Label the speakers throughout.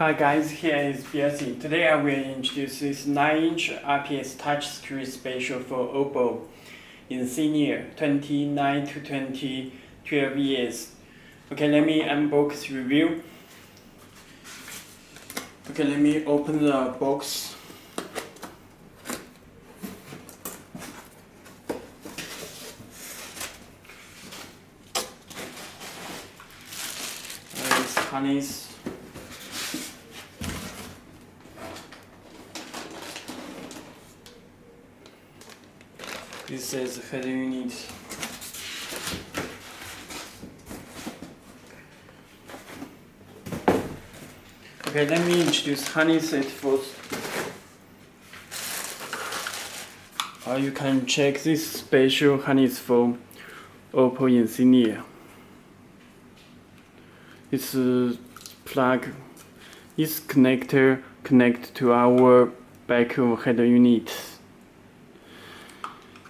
Speaker 1: Hi guys, here is Belsee. Today I will introduce this 9-inch IPS touchscreen special for Opel Insignia 29 to 2012 years. Okay, let me unbox review. Okay, let me open the box. This harness. This is the head unit. Okay, let me introduce harness set first. You can check this special harness for Opel Insignia. This plug, this connector connect to our back of head unit.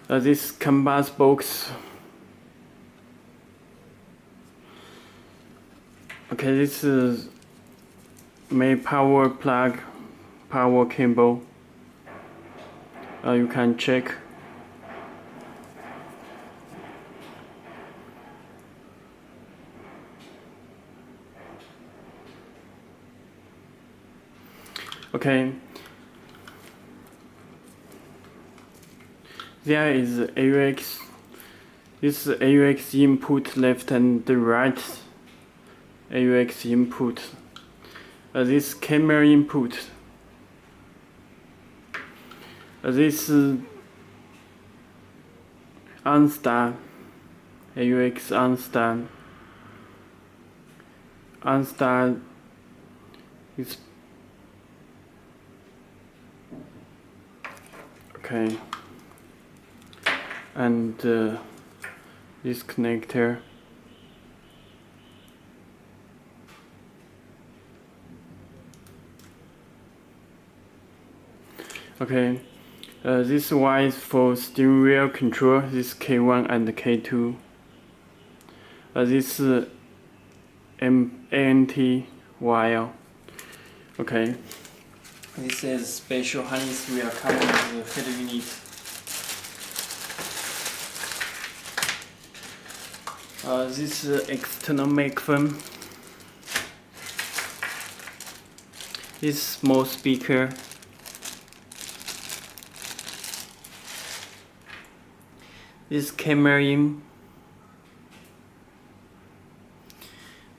Speaker 1: This canvas box. Okay, this is my power plug, power cable. You can check. Okay. There is AUX. This AUX input left and right. AUX input. This camera input. This OnStar. AUX OnStar. OnStar is okay. And this connector. Okay, this wire is for steering wheel control. This K1 and K2. This ANT wire. Okay, this is special harness we are coming with the head unit. This external microphone. This small speaker. This camera in.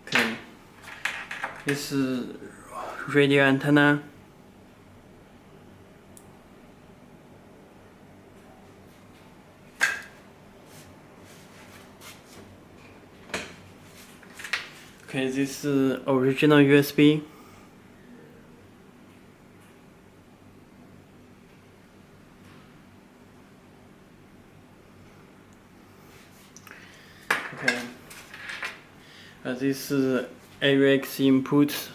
Speaker 1: Okay. This is radio antenna. Okay, this is original USB. Okay. This is AUX input.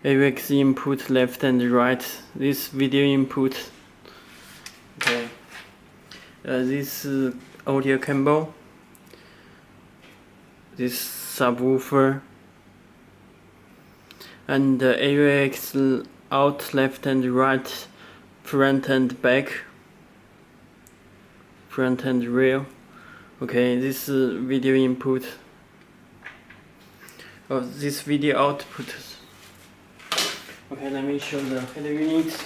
Speaker 1: AUX input left and right. This video input. Okay. This audio cable. This subwoofer. And AUX out left and right, front and back. Front and rear. Okay, this video input. This video output. Okay, let me show the head unit.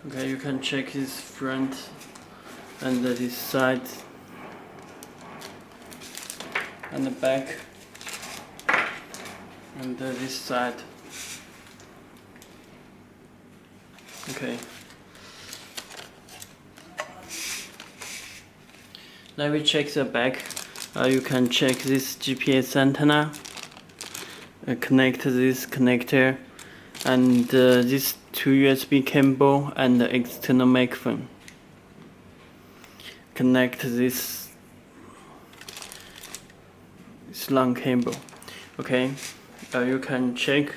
Speaker 1: Okay, you can check this front and this side and the back and this side. Okay. Now we check the back. You can check this GPS antenna. Connect this connector and these two USB cable and the external microphone. Connect this long cable. Okay, you can check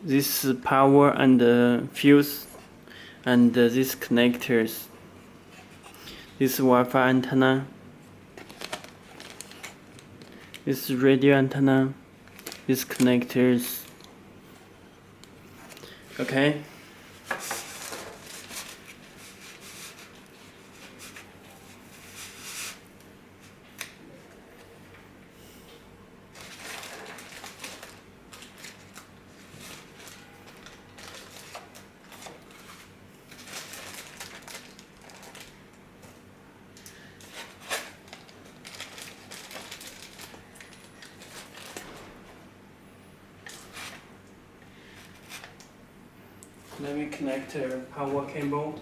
Speaker 1: this power and fuse and these connectors. This Wi-Fi antenna, this radio antenna, these connectors. Okay. Let me connect a power cable.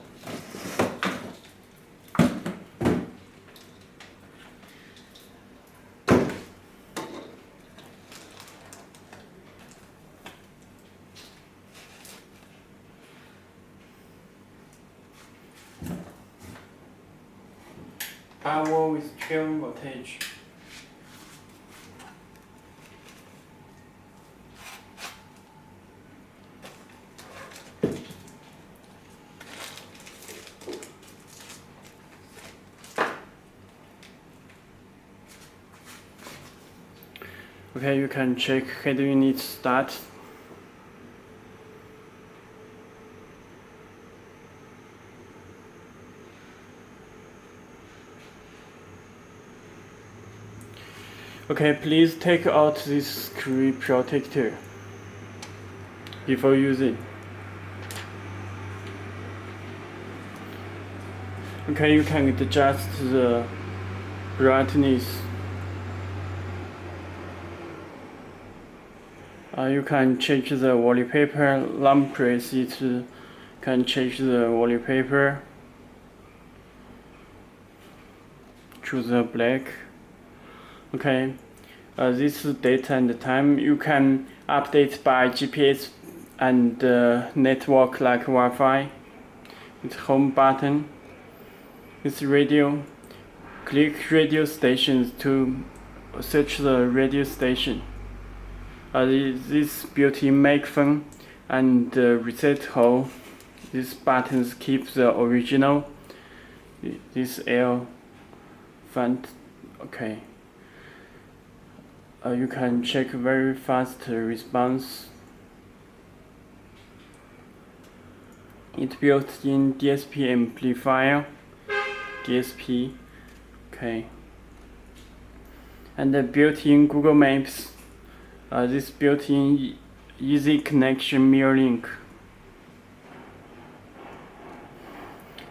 Speaker 1: Power with 12 voltage. Okay, you can check head unit start. Okay, please take out this screw protector before using. Okay, you can adjust the brightness. You can change the wallpaper. Lamp press it can change the wallpaper. Choose the black. Okay, this date and time you can update by GPS and network like Wi-Fi. It's home button. It's radio. Click radio stations to search the radio station. This built-in microphone and reset hole. These buttons keep the original. This L font. Okay. You can check very fast response. It's built-in DSP amplifier. DSP. Okay. And the built-in Google Maps. This built-in easy connection mirror link.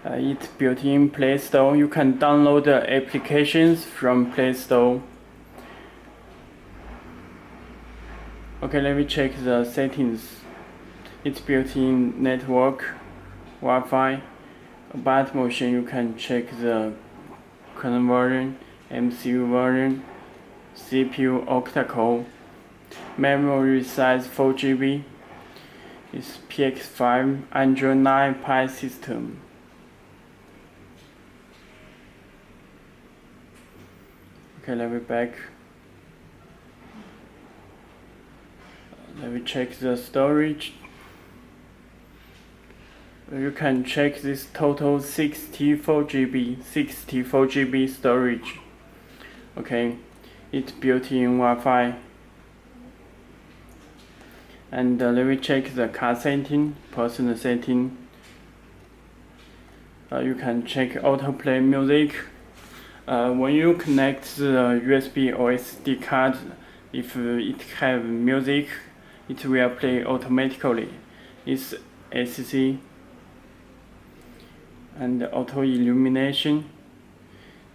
Speaker 1: It's built-in Play Store. You can download the applications from Play Store. Okay, let me check the settings. It's built-in network, Wi-Fi. About motion, you can check the kernel version, MCU version, CPU octa-core. Memory size 4 GB. It's PX5 Android 9 Pie system. Okay, let me back. Let me check the storage. You can check this total 64 GB storage. Okay, it's built-in Wi-Fi. And let me check the car setting, personal setting. You can check autoplay music. When you connect the USB or SD card, if it have music, it will play automatically. It's ACC and auto illumination,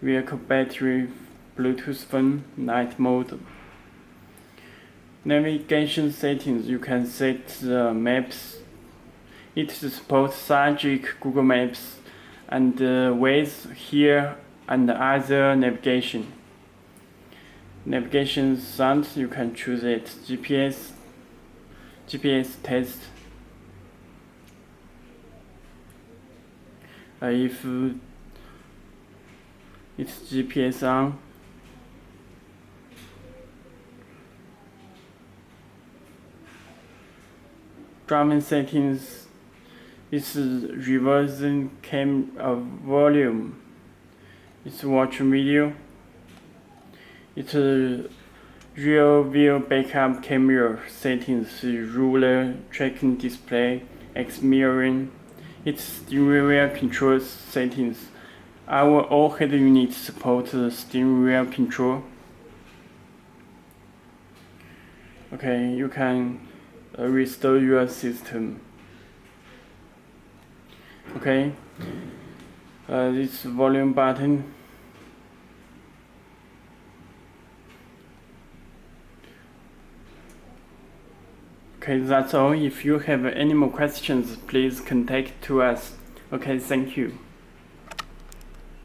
Speaker 1: vehicle battery, Bluetooth phone, night mode. Navigation settings, you can set the maps. It supports Sagic, Google Maps, and Waze here and other navigation. Navigation sound, you can choose it. GPS, GPS test. If it's GPS on, driving settings is reversing volume. It's watch video. It's rear view backup camera settings, ruler tracking display, X mirroring. Its steering wheel control settings. Our all-head unit supports steering wheel control. Okay, you can restore your system. Okay, this volume button. Okay, that's all. If you have any more questions, please contact to us. Okay, thank you.